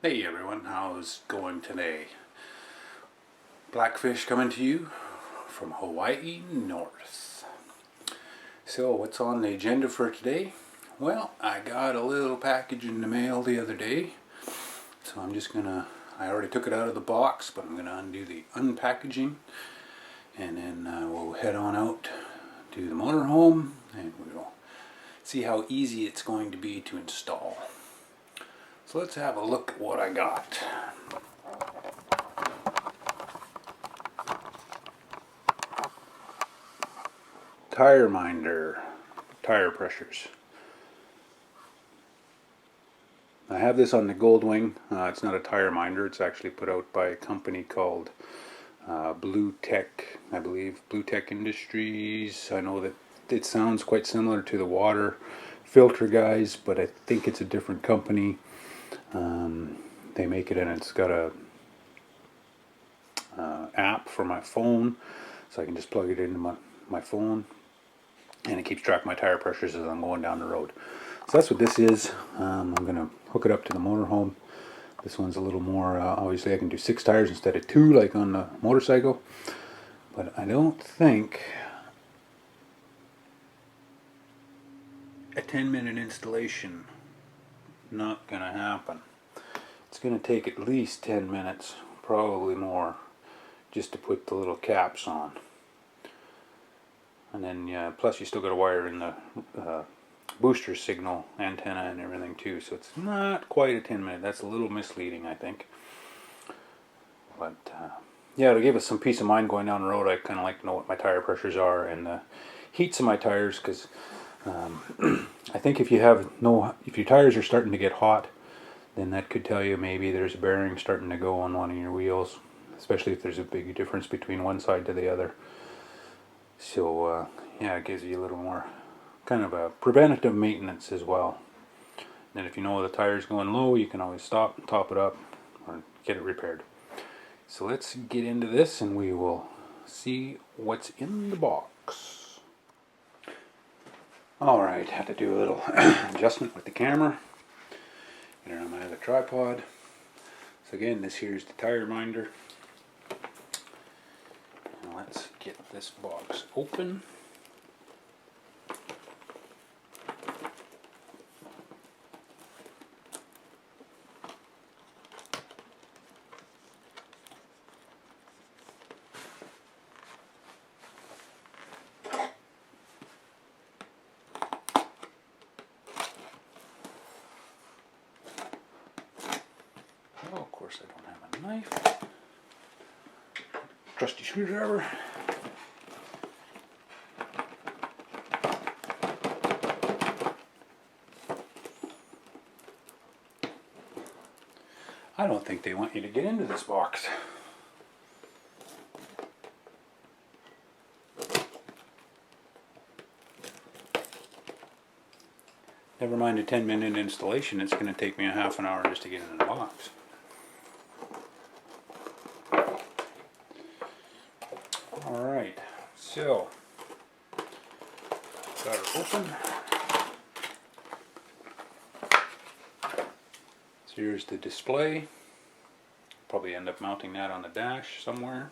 Hey everyone, how's it going today? Blackfish coming to you from Hawaii North. So what's on the agenda for today? Well, I got a little package in the mail the other day. So I already took it out of the box, but I'm gonna undo the unpackaging. And then we'll head on out to the motorhome and we'll see how easy it's going to be to install. So let's have a look at what I got. Tireminder tire pressures. I have this on the Goldwing. It's not a Tireminder. It's actually put out by a company called Blue Tech, I believe. Blue Tech Industries. I know that it sounds quite similar to the water filter guys, but I think it's a different company. They make it and it's got a app for my phone, so I can just plug it into my phone and it keeps track of my tire pressures as I'm going down the road. So that's what this is. I'm going to hook it up to the motorhome. This one's a little more, obviously I can do 6 tires instead of 2 like on the motorcycle, but I don't think a 10-minute installation, not going to happen. It's going to take at least 10 minutes, probably more, just to put the little caps on. And then, plus you still got to wire in the booster signal antenna and everything too, so it's not quite a 10-minute. That's a little misleading, I think. But yeah, to give us some peace of mind going down the road, I kind of like to know what my tire pressures are and the heats of my tires, because I think if your tires are starting to get hot, then that could tell you maybe there's a bearing starting to go on one of your wheels, especially if there's a big difference between one side to the other. So yeah, it gives you a little more kind of a preventative maintenance as well. And if you know the tire's going low, you can always stop and top it up or get it repaired. So let's get into this and we will see what's in the box. Alright, had to do a little adjustment with the camera. Get it on my other tripod. So again, this here is the Tireminder. Let's get this box open. Oh, of course I don't have a knife. Trusty screwdriver. I don't think they want you to get into this box. Never mind a 10-minute installation, it's going to take me a half an hour just to get in the box. Alright, so got it open. So here's the display. Probably end up mounting that on the dash somewhere.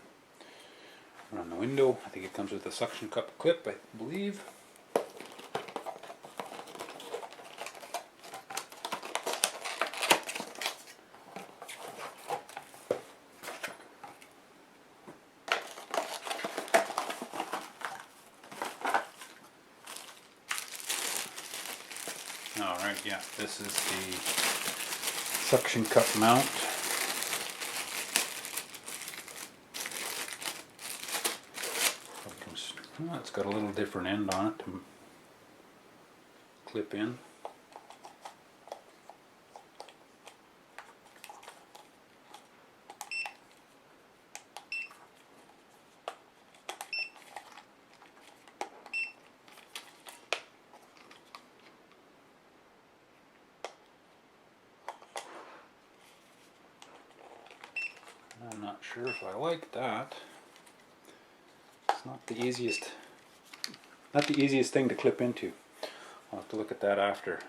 Or on the window. I think it comes with a suction cup clip, I believe. Alright, yeah, this is the suction cup mount. Well, it's got a little different end on it to clip in. I'm not sure if I like that. It's not the easiest thing to clip into. I'll have to look at that after.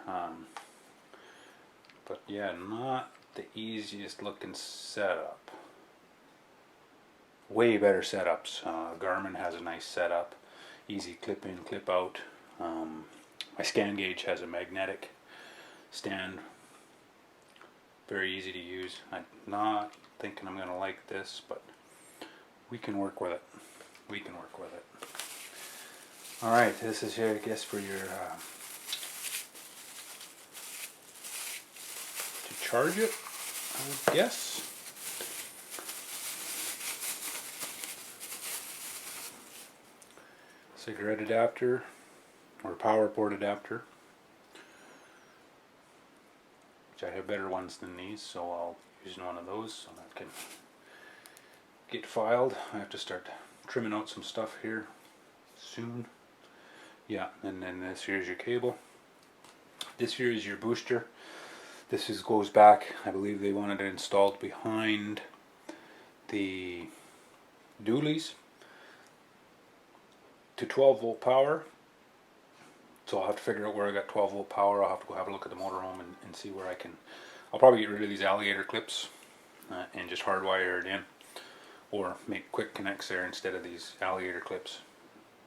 But yeah, not the easiest looking setup. Way better setups. Garmin has a nice setup. Easy clip in, clip out. My scan gauge has a magnetic stand. Very easy to use. I'm not thinking I'm going to like this, but we can work with it. We can work with it. Alright, this is here, I guess, for your to charge it, I would guess. Cigarette adapter or power port adapter, which I have better ones than these, so I'll use one of those so that can get filed. I have to start trimming out some stuff here soon. Yeah, and then this here's your cable. This here is your booster. This goes back, I believe they wanted it installed behind the dualies to 12 volt power. So I'll have to figure out where I got 12 volt power. I'll have to go have a look at the motorhome and see where I can. I'll probably get rid of these alligator clips and just hardwire it in, or make quick connects there instead of these alligator clips.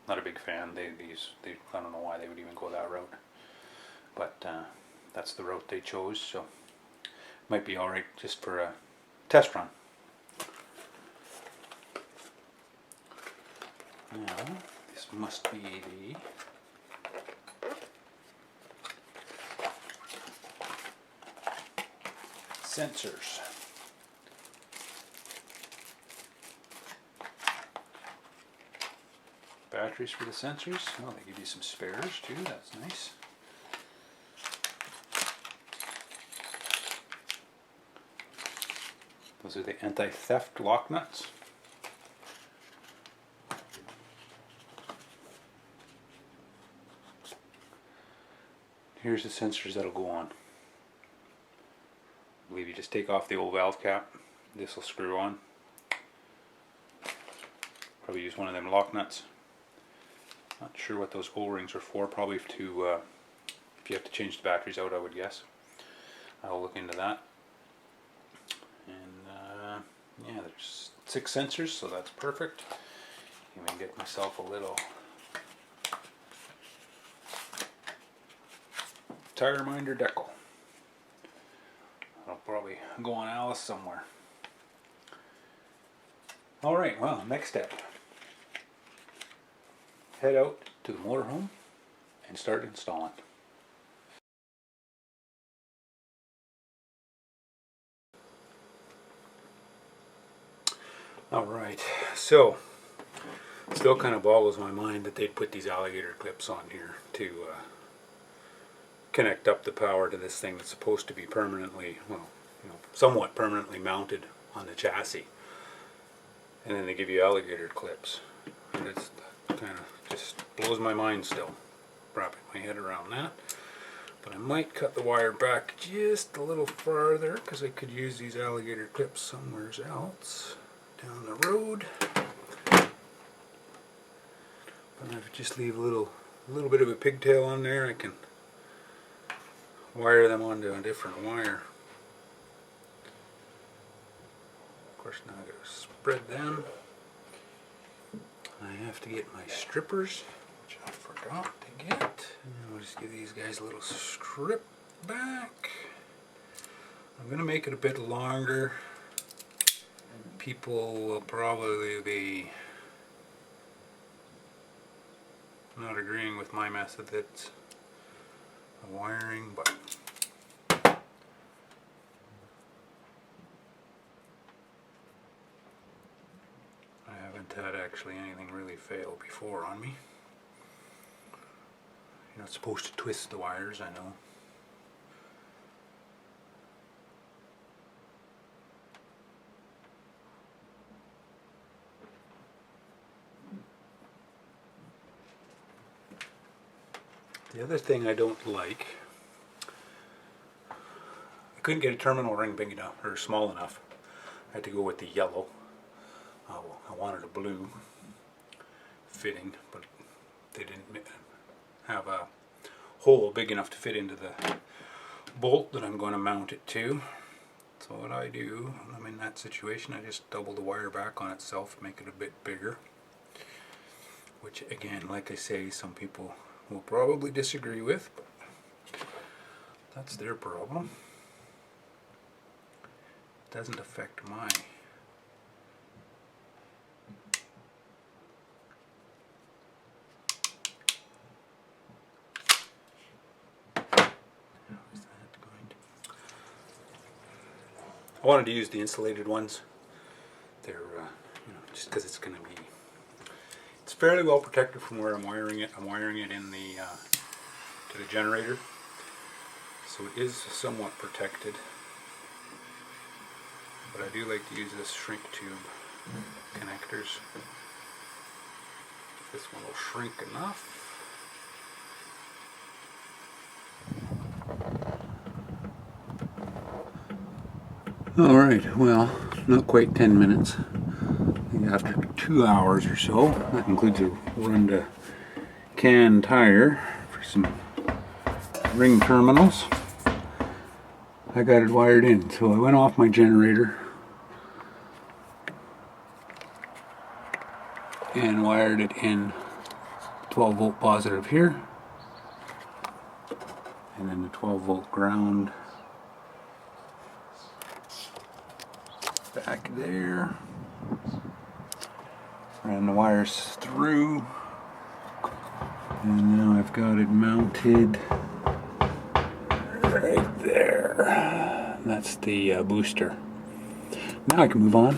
Not a big fan. I don't know why they would even go that route, but that's the route they chose. So might be all right just for a test run. Now this must be the sensors. Batteries for the sensors. Oh, they give you some spares too. That's nice. Those are the anti-theft lock nuts. Here's the sensors that'll go on. I believe you just take off the old valve cap. This will screw on. Probably use one of them lock nuts. Not sure what those O-rings are for. Probably to if you have to change the batteries out, I would guess. I'll look into that. And yeah, there's 6 sensors, so that's perfect. Even get myself a little Tireminder decal. I'll probably go on Alice somewhere. Alright, well, next step. Head out to the motorhome and start installing. Alright, so it still kind of boggles my mind that they'd put these alligator clips on here to connect up the power to this thing that's supposed to be permanently, well, somewhat permanently mounted on the chassis. And then they give you alligator clips. And it's kind of just blows my mind still, wrapping my head around that. But I might cut the wire back just a little farther because I could use these alligator clips somewhere else down the road. But if I just leave a little bit of a pigtail on there, I can wire them onto a different wire. Of course, now I've got to spread them. I have to get my strippers, which I forgot to get. And I'll just give these guys a little strip back. I'm going to make it a bit longer. People will probably be not agreeing with my method that's wiring, but I haven't had actually anything really fail before on me. You're not supposed to twist the wires, I know. The other thing I don't like, I couldn't get a terminal ring big enough or small enough. I had to go with the yellow. I wanted a blue fitting, but they didn't have a hole big enough to fit into the bolt that I'm going to mount it to. So what I do when I'm in that situation, I just double the wire back on itself, make it a bit bigger. Which again, like I say, some people will probably disagree with, but that's their problem. It doesn't affect my. I wanted to use the insulated ones. They're, just because it's going to be, it's fairly well protected from where I'm wiring it. I'm wiring it in the to the generator, so it is somewhat protected. But I do like to use this shrink tube connectors. This one will shrink enough. Alright, well, not quite 10 minutes. After 2 hours or so, that includes a run to can tire for some ring terminals. I got it wired in, so I went off my generator and wired it in 12 volt positive here, and then the 12 volt ground back there. Ran the wires through, and now I've got it mounted right there. That's the booster. Now I can move on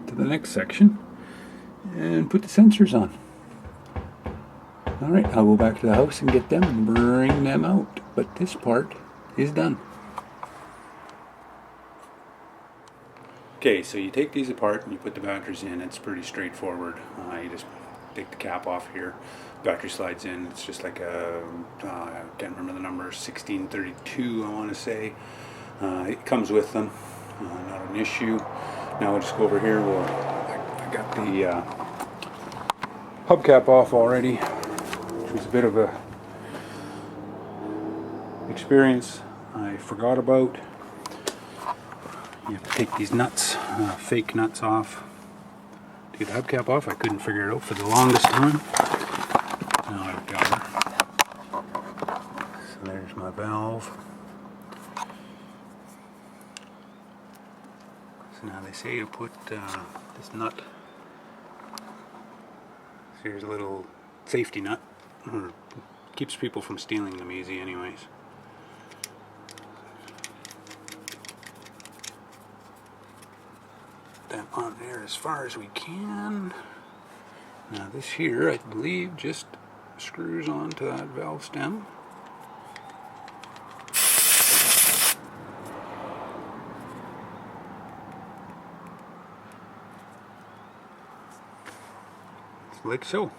to the next section and put the sensors on. Alright, I'll go back to the house and get them and bring them out, but this part is done. Okay, so you take these apart and you put the batteries in. It's pretty straightforward. You just take the cap off here, battery slides in. It's just like a, I can't remember the number, 1632 I want to say. It comes with them, not an issue. Now we'll just go over here. I got the hubcap off already, which was a bit of a experience I forgot about. You have to take these nuts, fake nuts off. To get the hubcap off, I couldn't figure it out for the longest time. Now I've got it. So there's my valve. So now they say to put this nut. So here's a little safety nut. Keeps people from stealing them easy anyways. That on there as far as we can. Now this here, I believe, just screws onto that valve stem. Like so.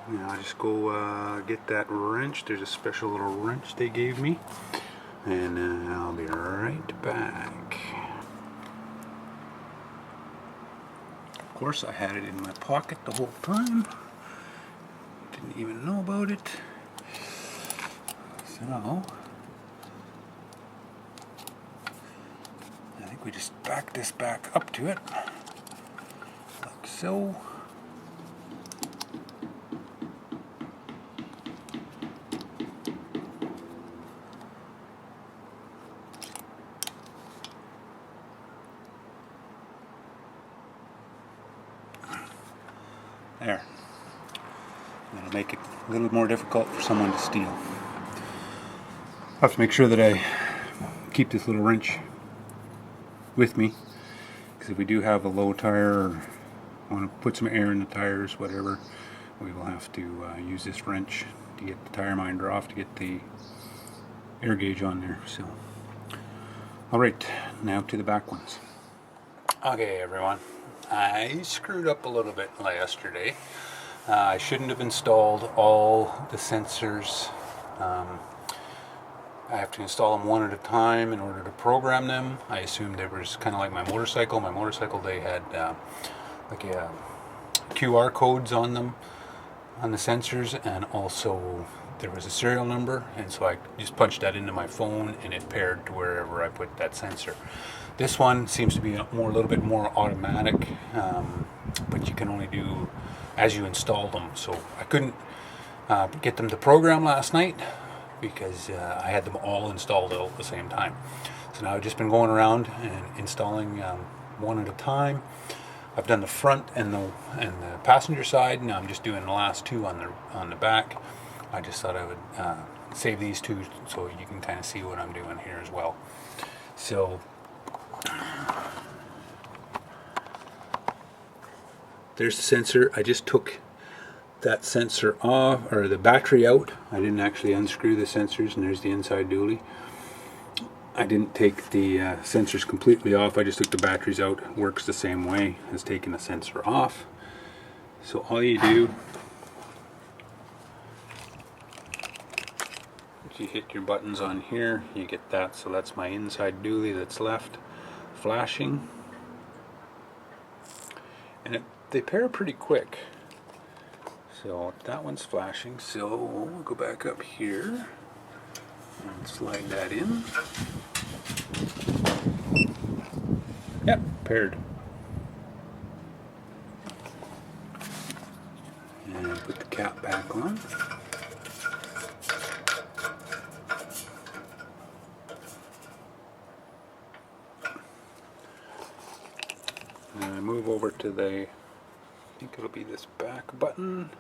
Now I just go get that wrench. There's a special little wrench they gave me. And I'll be right back. Of course, I had it in my pocket the whole time. Didn't even know about it. So, I think we just back this back up to it, like so. There. That'll make it a little more difficult for someone to steal. I have to make sure that I keep this little wrench with me, because if we do have a low tire or want to put some air in the tires, whatever, we will have to use this wrench to get the Tireminder off, to get the air gauge on there. So, alright, now to the back ones. Okay, everyone. I screwed up a little bit yesterday. I shouldn't have installed all the sensors. I have to install them one at a time in order to program them. I assumed it was kind of like my motorcycle. My motorcycle, they had like QR codes on them, on the sensors, and also there was a serial number, and so I just punched that into my phone and it paired to wherever I put that sensor. This one seems to be a little bit more automatic, but you can only do as you install them. So I couldn't get them to program last night because I had them all installed all at the same time. So now I've just been going around and installing one at a time. I've done the front and the passenger side. Now I'm just doing the last two on the back. I just thought I would save these two so you can kind of see what I'm doing here as well. So there's the sensor. I just took that sensor off, or the battery out. I didn't actually unscrew the sensors, and there's the inside dually. I didn't take the sensors completely off. I just took the batteries out. It works the same way as taking the sensor off. So all you do is you hit your buttons on here. You get that. So that's my inside dually that's left flashing. And they pair pretty quick. So that one's flashing. So we'll go back up here and slide that in. Yep, paired. And put the cap back on. And I move over to the, I think it'll be this back button.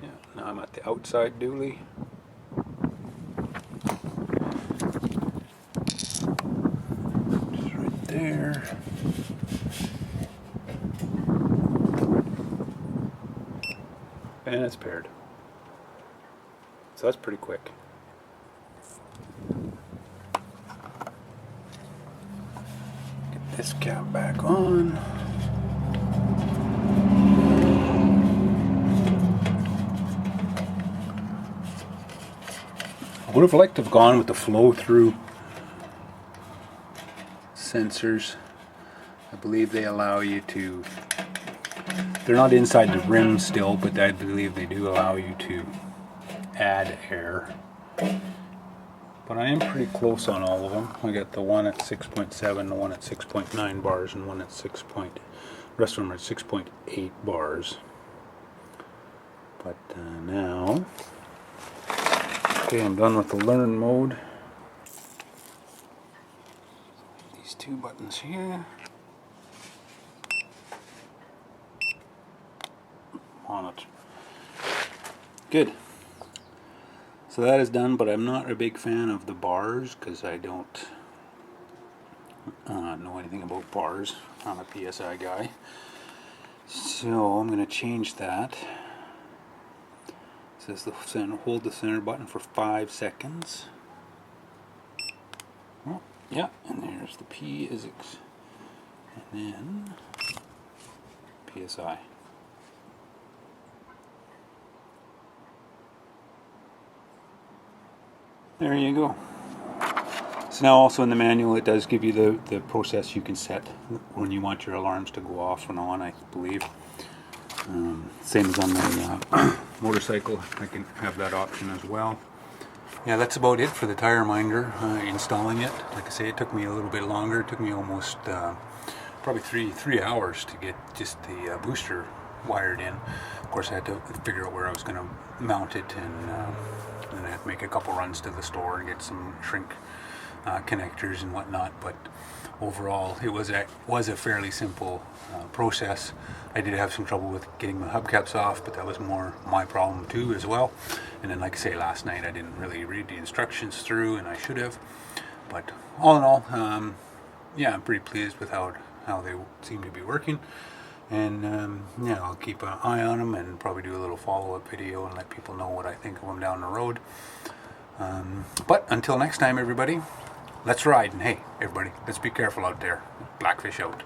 Yeah, now I'm at the outside dually. Just right there. And it's paired. So that's pretty quick. Get this cap back on. I would have liked to have gone with the flow-through sensors. I believe they allow you to, they're not inside the rim still, but I believe they do allow you to add air. But I am pretty close on all of them. I got the one at 6.7, the one at 6.9 bars, and one at rest of them are at 6.8 bars. But now, okay, I'm done with the learn mode. These two buttons here. On it. Good. So that is done, but I'm not a big fan of the bars because I don't know anything about bars. I'm a PSI guy. So I'm going to change that. It says the center, hold the center button for 5 seconds. Oh, yeah, and there's the P is and then PSI. There you go. So now also in the manual it does give you the process you can set when you want your alarms to go off and on, I believe. Same as on the motorcycle, I can have that option as well. Yeah, that's about it for the Tireminder, installing it. Like I say, it took me a little bit longer. It took me almost probably three hours to get just the booster wired in. Of course, I had to figure out where I was going to mount it, and then I had to make a couple runs to the store and get some shrink connectors and whatnot. But overall, it was a fairly simple process. I did have some trouble with getting my hubcaps off, but that was more my problem too as well. And then, like I say, last night I didn't really read the instructions through, and I should have. But all in all, yeah, I'm pretty pleased with how they seem to be working. And yeah, I'll keep an eye on them and probably do a little follow-up video and let people know what I think of them down the road. But until next time, everybody, let's ride. And hey, everybody, let's be careful out there. Blackfish out.